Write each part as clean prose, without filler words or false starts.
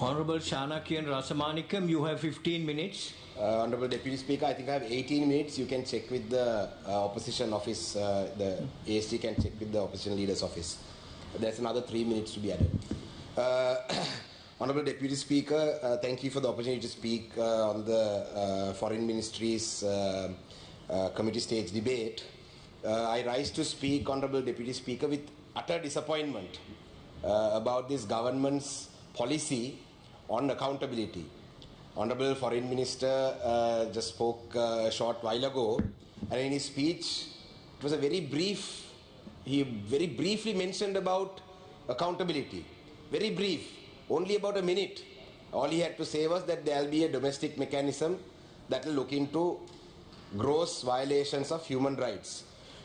Honorable Shanakian Rasamanikam, you have 15 minutes. Honorable Deputy Speaker, I think I have 18 minutes. You can check with the opposition office, the AST can check with the opposition leader's office. There's another 3 minutes to be added. Honorable Deputy Speaker, thank you for the opportunity to speak on the Foreign Ministry's committee stage debate. I rise to speak, Honorable Deputy Speaker, with utter disappointment about this government's policy on accountability. Honorable Foreign Minister just spoke a short while ago, and in his speech, it was a very brief, he very briefly mentioned about accountability. Very brief, only about a minute. All he had to say was that there will be a domestic mechanism that will look into gross violations of human rights.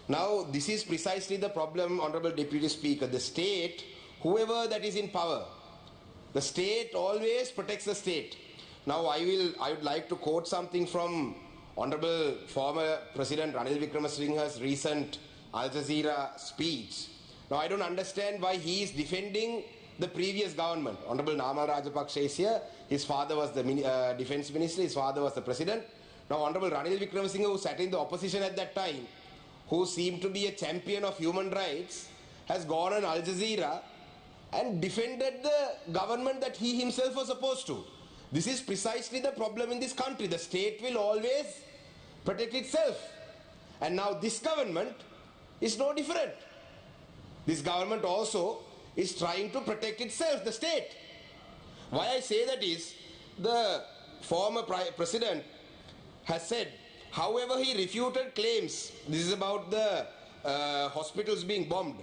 Now, this is precisely the problem, Honorable Deputy Speaker. The state, whoever that is in power, the state always protects the state. Now, I would like to quote something from Honorable former President Ranil Wickremesinghe's recent Al Jazeera speech. Now, I don't understand why he is defending the previous government. Honorable Namal Rajapaksa is here. His father was the defense minister. His father was the president. Now, Honorable Ranil Wickremesinghe, who sat in the opposition at that time, who seemed to be a champion of human rights, has gone on Al Jazeera and defended the government that he himself was opposed to. This is precisely the problem in this country. The state will always protect itself. And now this government is no different. This government also is trying to protect itself, the state. Why I say that is, the former president has said, however, he refuted claims, this is about the hospitals being bombed.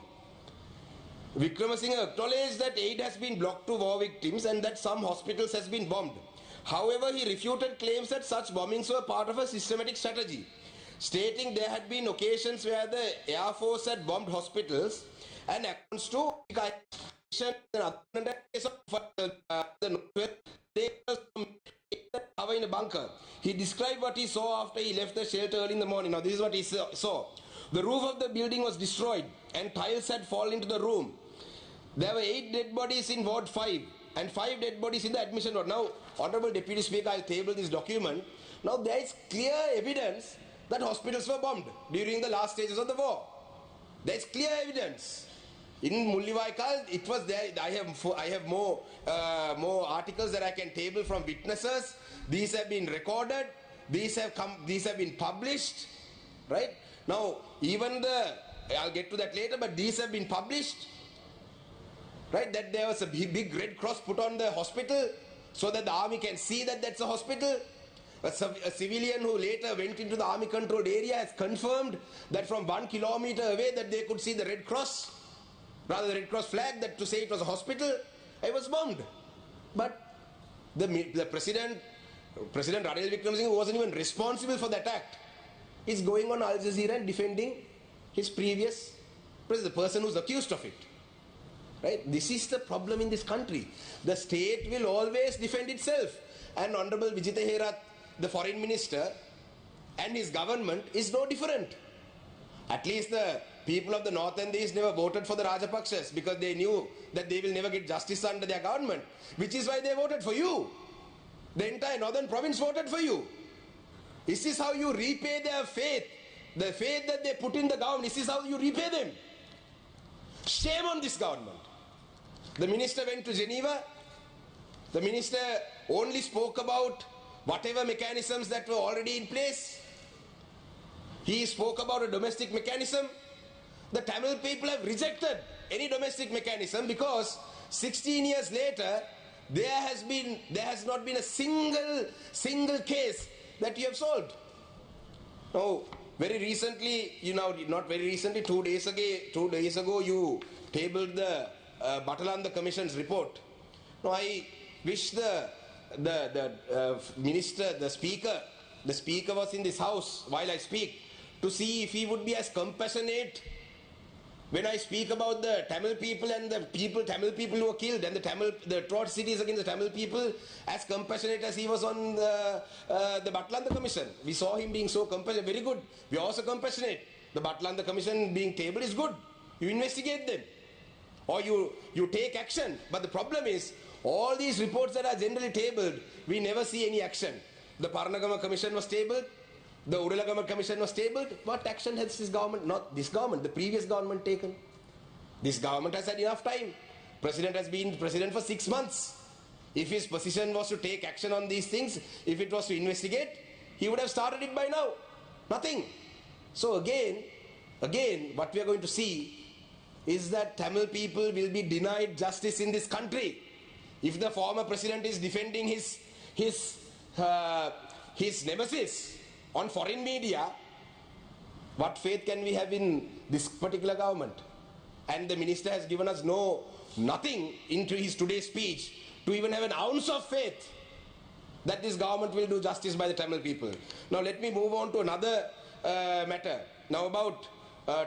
Wickremesinghe acknowledged that aid has been blocked to war victims and that some hospitals has been bombed. However, he refuted claims that such bombings were part of a systematic strategy, stating there had been occasions where the Air Force had bombed hospitals and accounts to in a bunker. He described what he saw after he left the shelter early in the morning. Now, this is what he saw. The roof of the building was destroyed and tiles had fallen into the room. There were 8 dead bodies in Ward 5 and 5 dead bodies in the admission ward. Now, Honorable Deputy Speaker, I'll table this document. Now, there is clear evidence that hospitals were bombed during the last stages of the war. There is clear evidence. In Mullivaikal, it was there. I have more articles that I can table from witnesses. These have been recorded. These have been published. Right? Now, even I'll get to that later, but these have been published. Right? That there was a big red cross put on the hospital so that the army can see that that's a hospital. A civilian who later went into the army controlled area has confirmed that from 1 kilometer away that they could see the red cross, rather the red cross flag, that to say it was a hospital. It was bombed. But the President Ranil Wickremesinghe, who wasn't even responsible for that act, is going on Al Jazeera and defending his previous president, the person who's accused of it. Right? This is the problem in this country. The state will always defend itself. And Honorable Vijitha Herath, the foreign minister, and his government is no different. At least the people of the North and the East never voted for the Rajapaksas because they knew that they will never get justice under their government, which is why they voted for you. The entire northern province voted for you. Is this how you repay their faith? The faith that they put in the government, is this how you repay them? Shame on this government. The minister went to Geneva. The minister only spoke about whatever mechanisms that were already in place. He spoke about a domestic mechanism. The Tamil people have rejected any domestic mechanism because 16 years later, there has not been a single case that you have solved. Now, very recently, not very recently, 2 days ago, you tabled the Batalanda Commission's report. Now, I wish the minister, the speaker was in this house while I speak, to see if he would be as compassionate when I speak about the Tamil people and the Tamil people who were killed and the atrocities against the Tamil people, as compassionate as he was on the Batalanda Commission. We saw him being so compassionate. Very good. We are also compassionate. The Batalanda Commission being tabled is good. You investigate them. or you take action. But the problem is, all these reports that are generally tabled, we never see any action. The Paranagama Commission was tabled, the Udalagama Commission was tabled. What action has this government, not this government, the previous government taken? This government has had enough time. President has been president for 6 months. If his position was to take action on these things, if it was to investigate, he would have started it by now. Nothing. So again, what we are going to see is that Tamil people will be denied justice in this country. If the former president is defending his nemesis on foreign media, what faith can we have in this particular government? And the minister has given us nothing into his today's speech to even have an ounce of faith that this government will do justice by the Tamil people. Now let me move on to another matter. Now about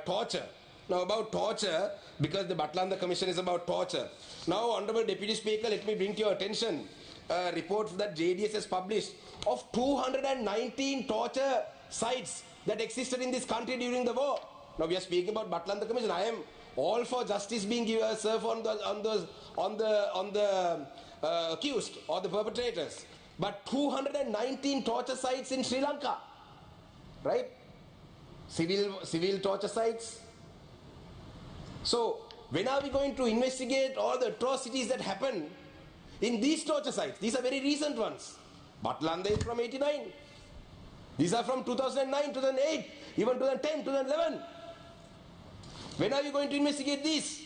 torture. Now about torture, because the Batlanda Commission is about torture. Now, Honorable Deputy Speaker, let me bring to your attention a report that JDS has published of 219 torture sites that existed in this country during the war. Now we are speaking about Batlanda Commission. I am all for justice being served on the accused or the perpetrators. But 219 torture sites in Sri Lanka, right? Civil torture sites. So when are we going to investigate all the atrocities that happen in these torture sites? These are very recent ones. Batlanda is from 89. These are from 2009, 2008, even 2010, 2011. When are you going to investigate these?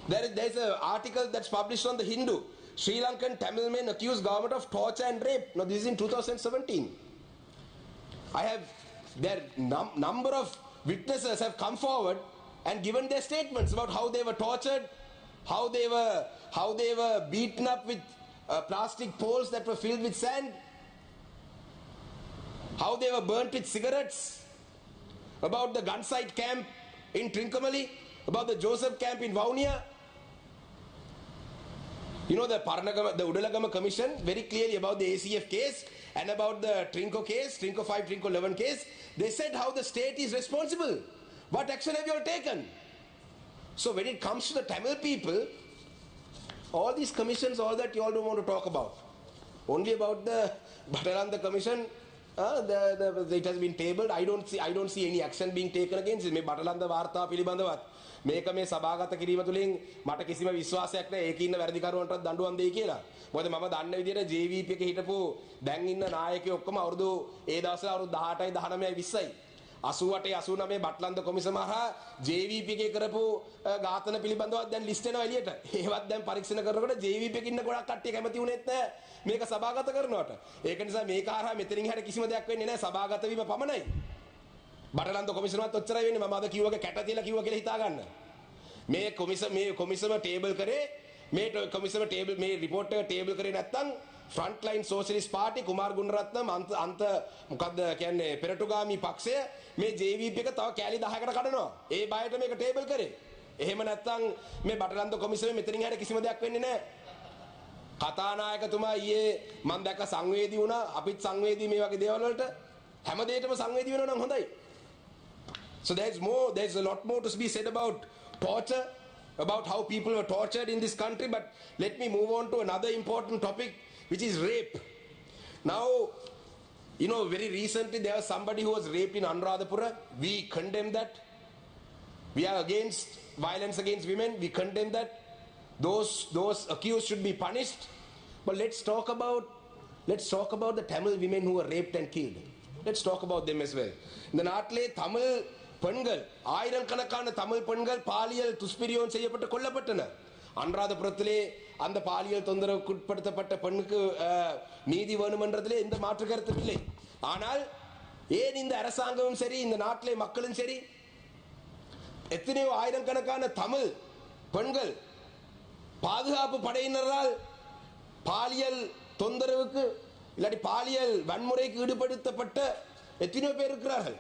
There is an article that's published on the Hindu. Sri Lankan Tamil men accuse government of torture and rape. Now this is in 2017. Their number of witnesses have come forward and given their statements about how they were tortured, how they were beaten up with plastic poles that were filled with sand, how they were burnt with cigarettes, about the gun site camp in Trincomalee, about the Joseph camp in Vaunia. You know, the Udalagama Commission, very clearly about the ACF case and about the Trinco case, Trinco 5, Trinco 11 case, they said how the state is responsible. What action have you all taken? So when it comes to the Tamil people, all these commissions, all that you all don't want to talk about. Only about the Batalanda Commission, it has been tabled. I don't see any action being taken against it. Me Batalanda Varta Pilibandavat. මේක මේ සභාගත කිරීම තුළින් මට කිසිම විශ්වාසයක් නැහැ ඒකේ ඉන්න වැඩිකරුවන්ටත් දඬුවම් දෙයි කියලා. මොකද මම දන්න විදිහට JVP එකේ හිටපු දැන් ඉන්න නායකයෝ ඔක්කොම අවුරුදු ඒ දවස්වල අවුරුදු 18යි 19යි 20යි 88 89 බට්ලන්ද කොමිසම හරහා JVP එකේ කරපු ඝාතන පිළිබඳව දැන් ලිස්ට් එනවා එළියට. ඒවත් දැන් පරීක්ෂණ කරනකොට JVP එකේ ඉන්න ගොඩක් කට්ටිය කැමති වුණෙත් නැහැ මේක සභාගත කරනවට. ඒක නිසා මේක හරහා මෙතනින් හැර කිසිම දෙයක් වෙන්නේ නැහැ සභාගත වීම පමණයි. බටලන්ද කොමිසමත් ඔච්චරයි වෙන්නේ මම අද කිව්වගේ කැට තියලා කිව්වා කියලා හිතා ගන්න. මේ කොමිසම ටේබල් කරේ මේ කොමිසම ටේබල් මේ රිපෝට් එක ටේබල් කරේ නැත්නම් ෆ්‍රන්ට් ලයින් සෝෂලිස්ට් පාර්ටි කුමාර් ගුණරත්න අන්ත මොකද්ද කියන්නේ පෙරටුගාමී පක්ෂය මේ JVP එක තව කෑලි 10කට කඩනවා. ඒ බයට මේක ටේබල් කරේ. එහෙම නැත්නම් මේ බටලන්ද කොමිසමේ මෙතනින් හැර කිසිම දෙයක් වෙන්නේ නැහැ. කතානායකතුමා ඊයේ මම දැක්ක සංවේදී වුණා. අපිත් සංවේදී මේ වගේ දේවල් වලට හැම දෙයකටම සංවේදී වෙනවා නම් හොඳයි. So there's a lot more to be said about torture, about how people were tortured in this country, but let me move on to another important topic, which is rape. Now, you know, very recently there was somebody who was raped in Anuradhapura. We condemn that. We are against violence against women. We condemn that. Those accused should be punished. But let's talk about the Tamil women who were raped and killed. Let's talk about them as well. இந்த நாட்டிலே தமிழ் பெண்கள் ஆயிரக்கணக்கான தமிழ் பெண்கள் பாலியல் துஷ்பிரயோகம் செய்யப்பட்டு கொல்லப்பட்டனர். அனுராதபுரத்திலே அந்த பாலியல் தொந்தரவுக்கு உட்படுத்தப்பட்ட பெண்ணுக்கு நீதி வேணுமென்றதிலே எந்த மாற்று கருத்தும் இல்லை. ஆனால் ஏன் இந்த அரசாங்கமும் சரி இந்த நாட்டிலே மக்களும் சரி எத்தனையோ ஆயிரக்கணக்கான தமிழ் பெண்கள் பாதுகாப்பு படையினரால் பாலியல் தொந்தரவுக்கு இல்லாட்டி பாலியல் வன்முறைக்கு ஈடுபடுத்தப்பட்ட எத்தனையோ பேர் இருக்கிறார்கள்.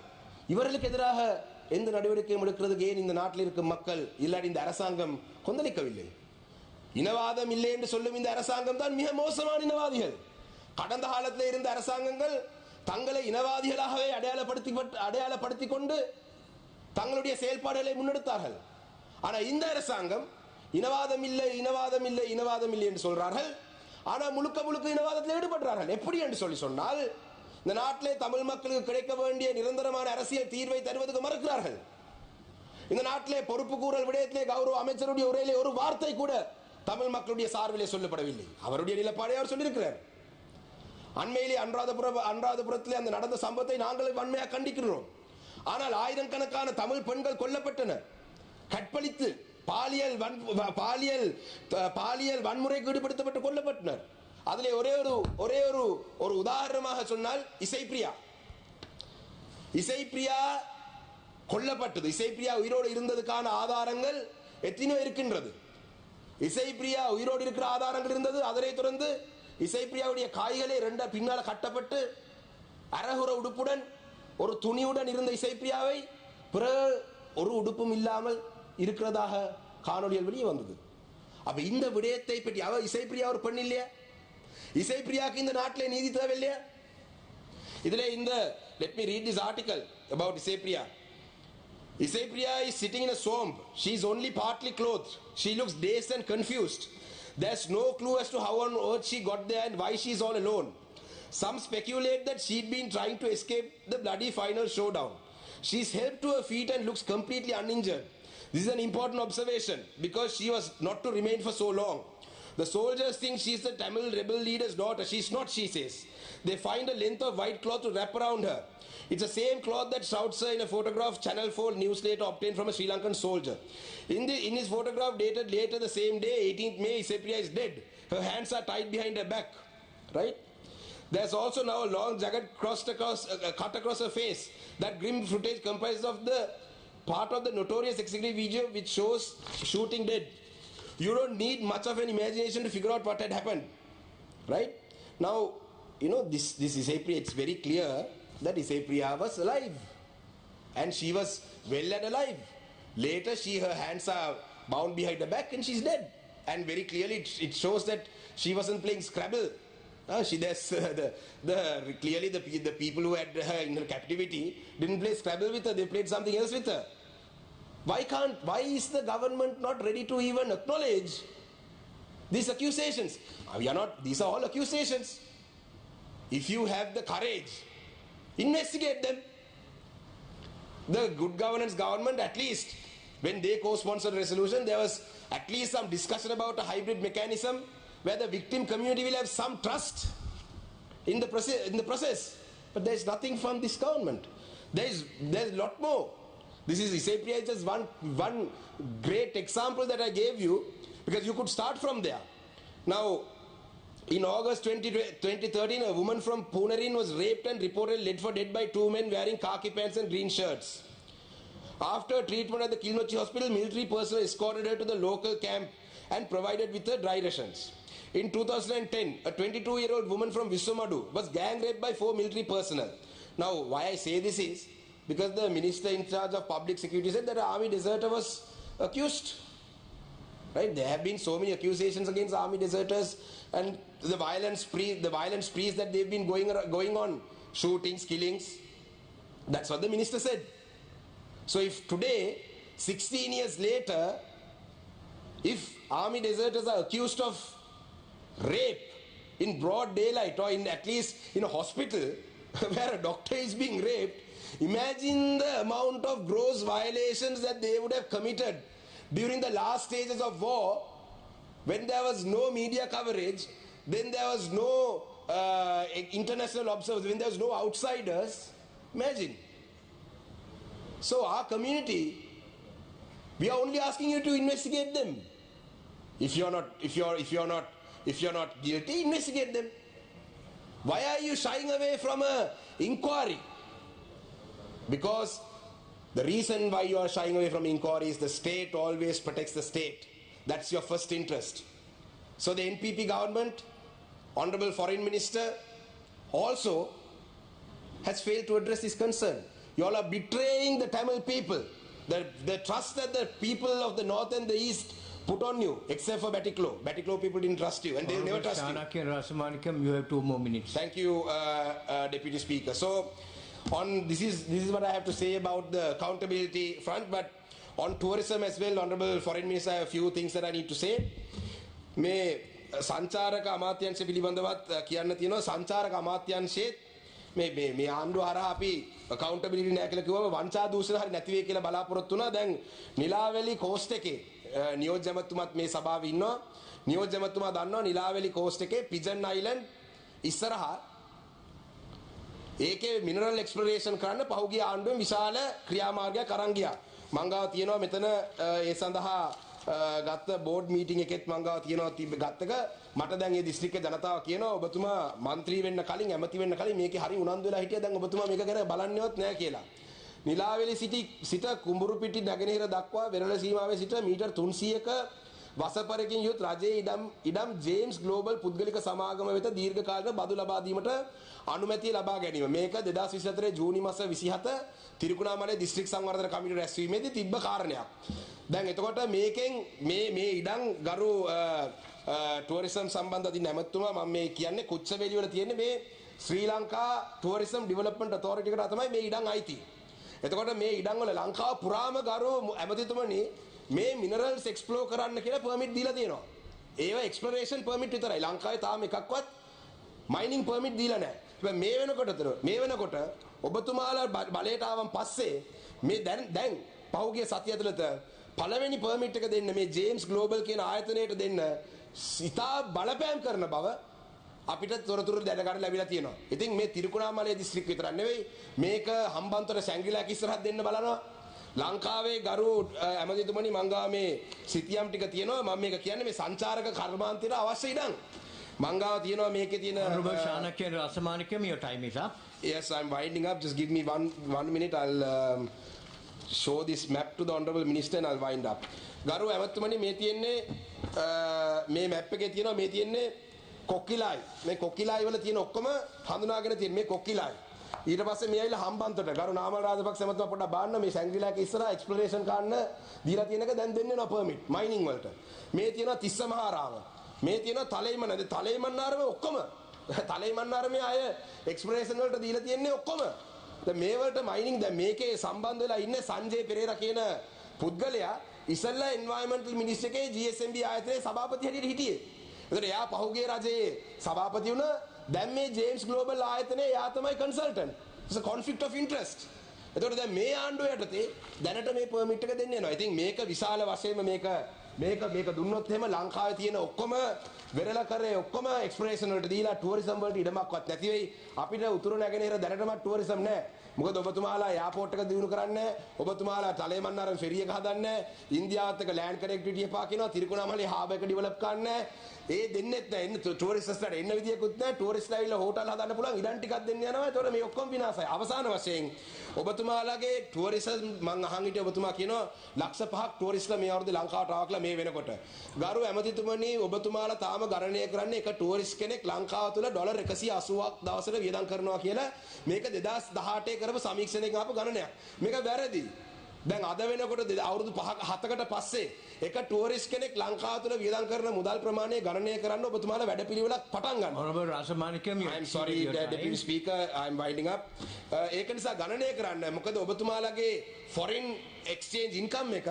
இவர்களுக்கு எதிராக எந்த நடவடிக்கையும் எடுக்கிறதுக்கு ஏன் இந்த நாட்டில் இருக்கும் மக்கள் இல்லாட்டி இந்த அரசாங்கம் கொந்தளிக்கவில்லை? இனவாதம் இல்லை என்று சொல்லும் இந்த அரசாங்கம் தான் மிக மோசமான இனவாதிகள். கடந்த காலத்தில் இருந்த அரசாங்கங்கள் தங்களை இனவாதிகளாகவே அடையாளப்படுத்தி கொண்டு தங்களுடைய செயல்பாடுகளை முன்னெடுத்தார்கள். ஆனா இந்த அரசாங்கம் இனவாதம் இல்லை இனவாதம் இல்லை இனவாதம் இல்லை என்று சொல்றார்கள். ஆனா முழுக்க முழுக்க இனவாதத்தில் ஈடுபடுறார்கள். எப்படி என்று சொன்னால் இந்த நாட்டிலே தமிழ் மக்களுக்கு கிடைக்க வேண்டிய நிரந்தரமான அரசியல் தீர்வை தருவதற்கு மறுக்கிறார்கள். இந்த நாட்டிலே பொறுப்பு கூறல் விடயத்திலே கௌரவ அமைச்சருடைய உரையிலே ஒரு வார்த்தை கூட தமிழ் மக்களுடைய சார்பிலே சொல்லப்படவில்லை. அவருடைய நிலப்பாடை அவர் சொல்லியிருக்கிறார். அண்மையிலே அனுராதபுரத்திலே அந்த நடந்த சம்பவத்தை நாங்கள் வன்மையாக கண்டிக்கிறோம். ஆனால் ஆயிரக்கணக்கான தமிழ் பெண்கள் கொல்லப்பட்டனர், கற்பழித்து பாலியல் வன்முறைக்கு ஈடுபடுத்தப்பட்டு கொல்லப்பட்டனர். அதிலே ஒரே ஒரு உதாரணமாக சொன்னால் இசைப்பிரியா கொல்லப்பட்டது. இசைப்பிரியா உயிரோடு இருந்ததுக்கான ஆதாரங்கள் எத்தனையோ இருக்கின்றது. இசைப்பிரியா உயிரோடு இருக்கிற ஆதாரங்கள் இருந்தது. அதனை தொடர்ந்து இசைப்பிரியாவுடைய காய்களை பின்னால கட்டப்பட்டு அரகுற உடுப்புடன் ஒரு துணியுடன் இருந்த இசைப்பிரியாவை பிறகு ஒரு உடுப்பும் இல்லாமல் இருக்கிறதாக காணொலியில் வெளியே வந்தது. அப்ப இந்த விடயத்தை பற்றி இசைப்பிரியா ஒரு பெண் இல்லையா? இசைப்பிரியாவுக்கு இந்த நாட்டிலே நீதி தேவை இல்லையா? இதுல let me read this article about Isaipriya. Isaipriya is sitting in a swamp. She is only partly clothed. She looks dazed and confused. There's no clue as to how on earth she got there and why she is all alone. Some speculate that she'd been trying to escape the bloody final showdown. She's helped to her feet and looks completely uninjured. This is an important observation because she was not to remain for so long. The soldiers think she's the Tamil rebel leader's daughter. She's not, she says. They find a length of white cloth to wrap around her. It's the same cloth that shrouds her in a photograph Channel 4 news later obtained from a Sri Lankan soldier. In his photograph dated later the same day, 18th May, Isaipriya is dead. Her hands are tied behind her back. Right? There's also now a long jagged cut across her face. That grim footage comprises of the part of the notorious executive video which shows shooting dead. You don't need much of an imagination to figure out what had happened. Right? Now, this Isaipriya, it's very clear that Isaipriya was alive. And she was well and alive. Later, her hands are bound behind her back and she's dead. And very clearly, it shows that she wasn't playing Scrabble. Clearly the people who had her in her captivity didn't play Scrabble with her, they played something else with her. Why is the government not ready to even acknowledge these accusations? These are all accusations. If you have the courage, investigate them. The good governance government, at least when they co-sponsored resolution, there was at least some discussion about a hybrid mechanism where the victim community will have some trust in the process. But there's nothing from this government. There's a lot more. This is Isaipriya, just one great example that I gave you, because you could start from there. Now, in August 2013, a woman from Punarin was raped and reportedly led for dead by two men wearing khaki pants and green shirts. After treatment at the Kilnochi hospital, military personnel escorted her to the local camp and provided with her dry rations. In 2010, a 22-year-old woman from Vissomadu was gang raped by 4 military personnel. Now, why I say this is because the minister in charge of public security said that an army deserter was accused. Right? There have been so many accusations against army deserters and the violence sprees that they've been going on, shootings, killings. That's what the minister said. So if today, 16 years later, if army deserters are accused of rape in broad daylight or at least in a hospital where a doctor is being raped, imagine the amount of gross violations that they would have committed during the last stages of war, when there was no media coverage, then there was no international observers, when there was no outsiders. Imagine. So our community, we are only asking you to investigate them. If you're not guilty, investigate them. Why are you shying away from an inquiry? Because the reason why you are shying away from inquiry is the state always protects the state. That's your first interest. So the NPP government, Honorable Foreign Minister, also has failed to address this concern. You all are betraying the Tamil people. The trust that the people of the north and the east put on you, except for Batiklo. Batiklo people didn't trust you and they'll never trust you. Rasamanikam, you have 2 more minutes. Thank you, Deputy Speaker. So, this is what I have to say about the accountability front. But On tourism as well, Honorable Foreign Minister, I have a few things that I need to say. මේ සංචාරක අමාත්‍යංශ පිළිබඳවත් කියන්න තියෙනවා. සංචාරක අමාත්‍යංශයේ මේ ආණ්ඩුව හරහා අපි accountability නැහැ කියලා කිව්වම වංචා දූෂණ හරි නැති වෙයි කියලා බලාපොරොත්තු වුණා. දැන් නිලාවැලි කෝස්ට් එකේ නියෝජ්‍ය ඇමතුමාත් මේ සභාවේ ඉන්නවා. නියෝජ්‍ය ඇමතුමා දන්නවා නිලාවැලි කෝස්ට් එකේ පිජන් අයිලන්ඩ් ඉස්සරහා ඒකේ මිනරල් එක්ස්ප්ලොරේෂන් කරන්න පහුගිය ආණ්ඩුවෙන් විශාල ක්‍රියාමාර්ගයක් අරන් ගියා. මං ගාව තියෙනවා මෙතන ඒ සඳහා ගත්ත බෝඩ් මීටින් එකෙත් මං ගාව තියෙනවා ගත්තක මට දැන් මේ දිස්ත්‍රික්ක ජනතාව කියනවා ඔබතුමා മന്ത്രി වෙන්න කලින් ඇමති වෙන්න කලින් මේකේ හරි උනන්දු වෙලා හිටියා දැන් ඔබතුමා මේක ගැන බලන්නේවත් නැහැ කියලා. නිලාවැලි සිට කුඹුරුපිටි නැගෙනහිර දක්වා වෙරළ සීමාවේ සිට මීටර් 300ක වසපරකින් යුත් රජයේ ඉඩම් ජේම්ස් ග්ලෝබල් පුද්ගලික සමාගම වෙත දීර්ඝකාලීන බදු ලබා දීමට අනුමැතිය ලබා ගැනීම. මේක 2024 ජූනි මාස 27 තිරිකුණාමලේ දිස්ත්‍රික් සංවර්ධන කමිටුවේ රැස්වීමේදී තිබ්බ කාරණයක්. දැන් එතකොට මේකෙන් මේ ඉඩම් ගරු ටුවරිසම් සම්බන්ධ අධි නැමතුමා මම මේ කියන්නේ කුච්චවේලි වල තියෙන්නේ මේ ශ්‍රී ලංකා ටුවරිසම් ඩෙවලොප්මන්ට් ඔතොරිටි එකට තමයි මේ ඉඩම් අයිති. එතකොට මේ ඉඩම් වල ලංකාව පුරාම ගරු ඇමතිතුමනි මේ මිනරල්ස් එක්ස්ප්ලෝර් කරන්න කියලා පර්මිට් දීලා තියෙනවා. ඒව එක්ස්ප්ලොරේෂන් පර්මිට් විතරයි. ලංකාවේ තාම එකක්වත් මයිනින් පර්මිට් දීලා නැහැ. මේ වෙනකොට ඔබතුමාලා බලයට ආවන් පස්සේ මේ දැන් පහුගිය සතිය ඇතුළත පළවෙනි පර්මිට් එක දෙන්න මේ ජේම්ස් ග්ලෝබල් කියන ආයතනයට දෙන්න ඉතා බලපෑම් කරන බව අපිට තොරතුරු දැනගන්න ලැබිලා තියෙනවා. ඉතින් මේ තිරිකුණාමලේ දිස්ත්‍රික්ක විතරක් නෙවෙයි මේක හම්බන්තොට සැංගිලාක ඉස්සරහට දෙන්න බලනවා. ලංකාවේ ගරු ඇමතිතුමනි මංගා මේ සිතියම් ටික තියෙනවා. මම මේක කියන්නේ මේ සංචාරක කර්මාන්තයට අවශ්‍ය ඉඩම් මංගාව තියෙනවා මේකේ තියෙන Honorable Chanakya Rasamanikam, your time is up. Yes, I'm winding up. Just give me one minute. I'll show this map to the Honorable Minister and I'll wind up. ගරු ඇමතිතුමනි මේ තියෙන්නේ මේ මැප් එකේ තියෙනවා මේ තියෙන්නේ කොකිලයි. මේ කොකිලයි වල තියෙන ඔක්කොම හඳුනාගෙන තියෙන මේ කොකිලයි. ඊට පස්සේ මේ ඇවිල්ලා හම්බන්තොට ගරු නාමල් රාජපක්ෂ ඇමතුමා පොඩ්ඩක් බලන්න මේ සැංග්‍රීලාක ඉස්සරහා එක්ස්ප්ලොරේෂන් කරන්න දීලා තියෙන එක දැන් දෙන්නේ නෝ පර්මිට් මයිනින් වලට. මේ තියෙනවා තිස්ස මහාරාම. මේ තියෙනවා තලෙයිමන්නාරම ඔක්කොම තලෙයිමන්නාරමේ අය එක්ස්ප්ලොරේෂන් වලට දීලා තියෙන්නේ ඔක්කොම. දැන් මේ වලට මයිනින් දැන් මේකේ සම්බන්ධ වෙලා ඉන්නේ සංජේ පෙරේරා කියන පුද්ගලයා ඉස්සල්ලා එන්වයරන්මන්ටල් මිනිස්ටර් එකේ GSMB ආයතනයේ සභාපති හැටියට හිටියේ. එතකොට එයා පහුගිය රජයේ සභාපති වුණා. දැන් මේ ජේම්ස් ග්ලෝබල් ආයතනයේ එයා තමයි consultant. it's a conflict of interest. එතකොට දැන් මේ ආණ්ඩුව යටතේ දැනට මේ පර්මිට් එක දෙන්න යනවා. ඉතින් මේක විශාල වශයෙන්ම මේක දුන්නොත් එහෙම ලංකාවේ තියෙන ඔක්කොම වෙරළ කරේ ඔක්කොම එක්ස්ප්ලොරේෂන් වලට දීලා ටුවරිසම් වලට ඉඩමක්වත් නැති වෙයි. අපිට උතුරු නැගෙනහිර දැනටමත් ටුවරිසම් නැහැ. මොකද ඔබතුමාලා එයාපෝට් එක දිනු කරන්නේ ඔබතුමාලා තලේමන්නාරම් ෆෙරි එක හදන්නේ ඉන්දියාවත් එක්ක ලෑන්ඩ් කනෙක්ටිවිටි එපා කියනවා තිරිකුණාමලේ හාබ් එක ඩෙවලොප් කරන්නේ ඒ දෙන්නෙත් නැහැ එන්න ටුවරිස්ට්ස්ලාට එන්න විදියකුත් නැහැ ටුවරිස්ට්ලා ඇවිල්ලා හෝටල් හදන්න පුළුවන් ඉඩම් ටිකක් දෙන්න යනවා ඒතකොට මේ ඔක්කොම විනාශයි අවසාන වශයෙන් ඔබතුමාලාගේ ටුවරිසම් මං අහන් හිටිය ඔබතුමා කියනවා ලක්ෂ 5ක් ටුවරිස්ට්ලා මේ අවුරුද්දේ ලංකාවට ආවා කියලා මේ වෙනකොට ගරු ඇමතිතුමනි ඔබතුමාලා තාම ගණනය කරන්නේ එක ටුවරිස්ට් කෙනෙක් ලංකාව තුළ ඩොලර් 180ක් දවසට වියදම් කරනවා කියලා මේක 2018 කරපු සමීක්ෂණයක ආපු ගණනයක් මේක වැරදි දැන් අද වෙනකොට අවුරුදු 7කට පස්සේ එක ටුවරිස්ට් කෙනෙක් ලංකාව තුළ වියදම් කරන මුදල් ප්‍රමාණය ගණනය කරන්න ඔබතුමාලා වැඩපිළිවෙලක් පටන් ගන්න. Honorable Rasamanikam, I'm sorry Deputy Speaker, I'm winding up. ඒක නිසා ගණනය කරන්න. මොකද ඔබතුමාලගේ foreign exchange income එක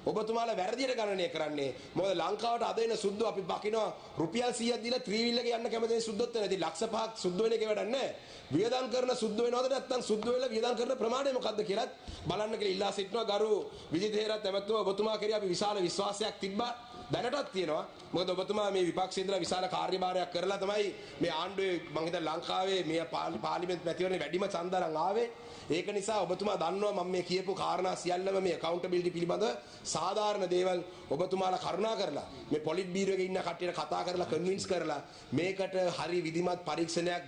ඔබතුමාලා වැරදියට ගණනය කරන්නේ. මොකද ලංකාවට අද එන සුද්දෝ අපි බකිනවා රුපියල් 100ක් දීලා ත්‍රිවිල් එක යන්න කැමති සුද්දොත් වෙන. ඉතින් ලක්ෂ 5ක් සුද්ද වෙන එක වැඩක් නැහැ. වියදම් කරන සුද්ද වෙනවද නැත්නම් සුද්ද වෙලා වියදම් කරන ප්‍රමාණය මොකද්ද කියලාත් බලන්න කියලා ඉල්ලා සිටිනවා. ගරු විජිතේරත් ඇමතුමා ඔබතුමා කෙරෙහි අපි විශාල විශ්වාසයක් තිබ්බා. දැනටත් තියෙනවා. මොකද ඔබතුමා මේ විපක්ෂයේ ඉඳලා විශාල කාර්යභාරයක් කරලා තමයි මේ ආණ්ඩුවේ මම හිතන්නේ ලංකාවේ මේ පාර්ලිමේන්තු මැතිවරණේ වැඩිම ඡන්දරන් ආවේ. ඒක නිසා ඔබතුමා දන්නවා මම මේ කියපු කාරණා සියල්ලම මේ accountability පිළිබඳ සාධාරණ දේවල් ඔබතුමාලා කරුණා කරලා මේ පොලිට් බීරෝ එකේ ඉන්න කට්ටියට කතා කරලා කන්වින්ස් කරලා මේකට හරි විධිමත් පරීක්ෂණයක්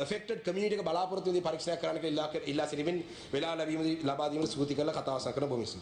affected community එක බලාපොරොත්තු වෙදී පරීක්ෂණයක් කරන්න කියලා ඉල්ලා සිටිමින් වෙලා ලැබීම ලබා දීම සූති කරලා කතාව සකරන බොමිසි